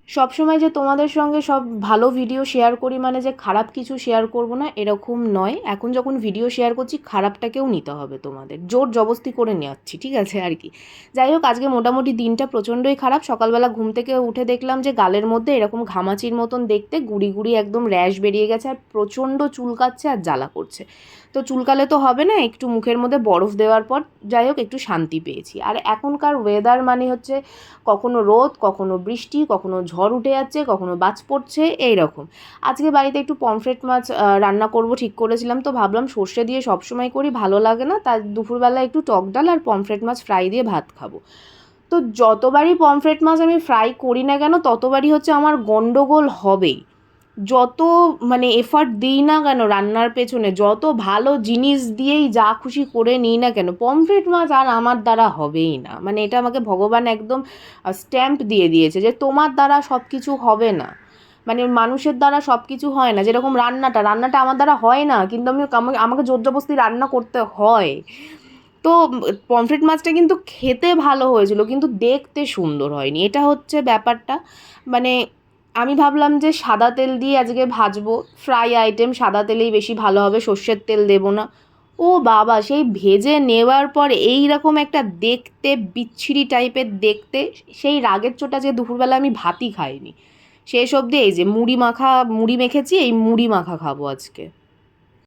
সবসময় যে তোমাদের সঙ্গে সব ভালো ভিডিও শেয়ার করি মানে যে খারাপ কিছু শেয়ার করব না এরকম নয়। এখন যখন ভিডিও শেয়ার করছি খারাপটাকেও নিতে হবে, তোমাদের জোর জবস্তি করে নেওয়াচ্ছি, ঠিক আছে আর কি। যাই হোক, আজকে মোটামুটি দিনটা প্রচণ্ডই খারাপ। সকালবেলা ঘুম থেকে উঠে দেখলাম যে গালের মধ্যে এরকম ঘামাচির মতন দেখতে গুড়ি গুড়ি একদম র্যাশ বেরিয়ে গেছে, আর প্রচণ্ড চুলকাচ্ছে আর জ্বালা করছে। তো চুলকালে তো হবে না, একটু মুখের মধ্যে বরফ দেওয়ার পর যাই হোক একটু শান্তি পেয়েছি। আর এখনকার ওয়েদার মানে হচ্ছে কখনো রোদ, কখনো বৃষ্টি, কখনো ঝড় উঠে যাচ্ছে, কখনো বাজ পড়ছে, এই রকম। আজকে বাড়িতে একটু পমফ্রেট মাছ রান্না করব ঠিক করেছিলাম, তো ভাবলাম সর্ষে দিয়ে সবসময় করি, ভালো লাগে না, তার দুপুরবেলা একটু টক ডাল আর পমফ্রেট মাছ ফ্রাই দিয়ে ভাত খাবো। তো যতবারই পমফ্রেট মাছ আমি ফ্রাই করি না কেন ততবারই হচ্ছে আমার গন্ডগোল হবেই। যত মানে এফার্ট দিই না কেন রান্নার পেছনে, যত ভালো জিনিস দিয়েই যা খুশি করে নিই না কেন, পমফ্রেট মাছ আর আমার দ্বারা হবেই না। মানে এটা আমাকে ভগবান একদম স্ট্যাম্প দিয়ে দিয়েছে যে তোমার দ্বারা সব কিছু হবে না। মানে মানুষের দ্বারা সব কিছু হয় না, যেরকম রান্নাটা আমার দ্বারা হয় না, কিন্তু আমাকে জোর জবরদস্তি রান্না করতে হয়। তো পমফ্রেট মাছটা কিন্তু খেতে ভালো হয়েছিল, কিন্তু দেখতে সুন্দর হয়নি, এটা হচ্ছে ব্যাপারটা। মানে আমি ভাবলাম যে সাদা তেল দিয়ে আজকে ভাজবো, ফ্রাই আইটেম সাদা তেলেই বেশি ভালো হবে, সর্ষের তেল দেবো না। ও বাবা, সেই ভেজে নেওয়ার পর এই রকম একটা দেখতে বিচ্ছিরি টাইপের দেখতে, সেই রাগের চোটা যে দুপুরবেলা আমি ভাতই খাইনি শেষ অবধি। এই যে মুড়ি মেখেছি, এই মুড়ি মাখা খাবো আজকে।